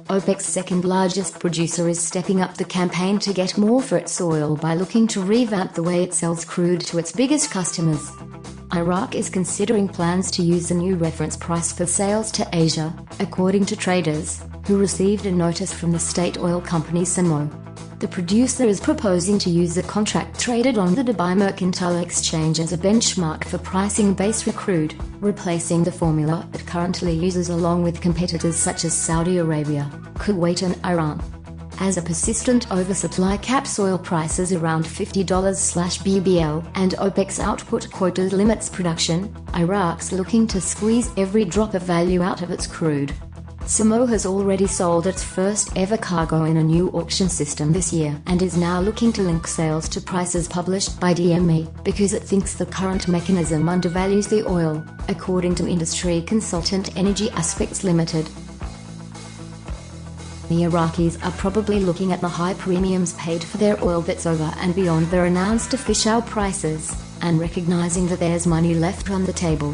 OPEC's second-largest producer is stepping up the campaign to get more for its oil by looking to revamp the way it sells crude to its biggest customers. Iraq is considering plans to use the new reference price for sales to Asia, according to traders, who received a notice from the state oil company SOMO. The producer is proposing to use the contract traded on the Dubai Mercantile Exchange as a benchmark for pricing Basrah crude, replacing the formula it currently uses along with competitors such as Saudi Arabia, Kuwait and Iran. As a persistent oversupply caps oil prices around $50/bbl and OPEC's output quota limits production, Iraq's looking to squeeze every drop of value out of its crude. SOMO has already sold its first ever cargo in a new auction system this year and is now looking to link sales to prices published by DME because it thinks the current mechanism undervalues the oil, according to industry consultant Energy Aspects Limited. The Iraqis are probably looking at the high premiums paid for their oil that's over and beyond their announced official prices, and recognizing that there's money left on the table.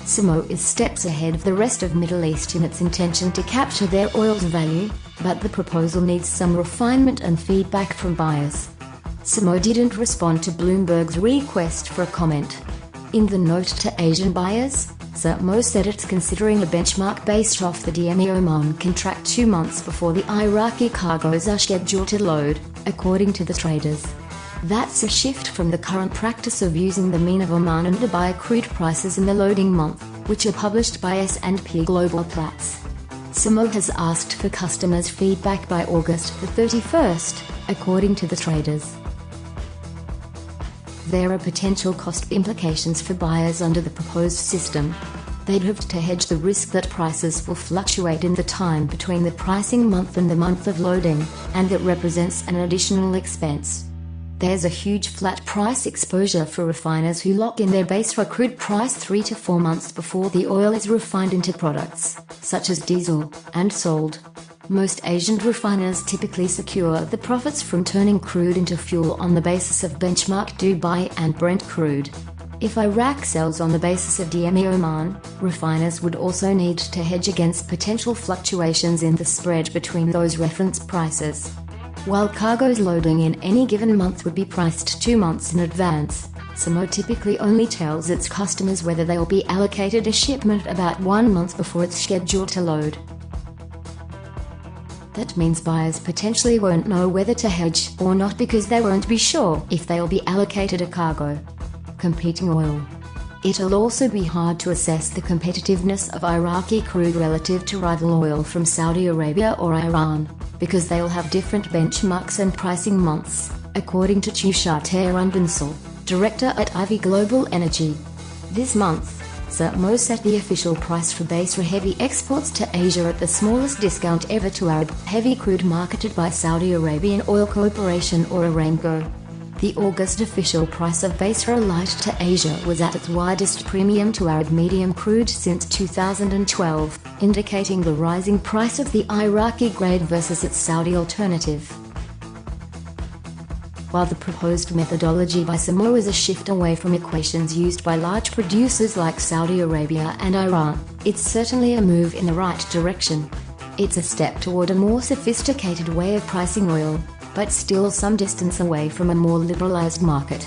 SOMO is steps ahead of the rest of Middle East in its intention to capture their oil's value, but the proposal needs some refinement and feedback from buyers. SOMO didn't respond to Bloomberg's request for a comment. In the note to Asian buyers, SOMO said it's considering a benchmark based off the DME Oman contract 2 months before the Iraqi cargoes are scheduled to load, according to the traders. That's a shift from the current practice of using the mean of Oman and Dubai crude prices in the loading month, which are published by S&P Global Platts. SOMO has asked for customers' feedback by August the 31st, according to the traders. There are potential cost implications for buyers under the proposed system. They'd have to hedge the risk that prices will fluctuate in the time between the pricing month and the month of loading, and that represents an additional expense. There's a huge flat price exposure for refiners who lock in their Basrah crude price 3 to 4 months before the oil is refined into products, such as diesel, and sold. Most Asian refiners typically secure the profits from turning crude into fuel on the basis of benchmark Dubai and Brent crude. If Iraq sells on the basis of DME Oman, refiners would also need to hedge against potential fluctuations in the spread between those reference prices. While cargoes loading in any given month would be priced 2 months in advance, SOMO typically only tells its customers whether they will be allocated a shipment about 1 month before it's scheduled to load. That means buyers potentially won't know whether to hedge or not because they won't be sure if they'll be allocated a cargo. Competing oil. It'll also be hard to assess the competitiveness of Iraqi crude relative to rival oil from Saudi Arabia or Iran, because they'll have different benchmarks and pricing months, according to Tushar Bansal, director at Ivy Global Energy. This month, SOMO set the official price for Basrah heavy exports to Asia at the smallest discount ever to Arab heavy crude marketed by Saudi Arabian Oil Corporation or Aramco. The August official price of Basrah light to Asia was at its widest premium to Arab medium crude since 2012, indicating the rising price of the Iraqi grade versus its Saudi alternative. While the proposed methodology by SOMO is a shift away from equations used by large producers like Saudi Arabia and Iran, it's certainly a move in the right direction. It's a step toward a more sophisticated way of pricing oil, but still some distance away from a more liberalized market.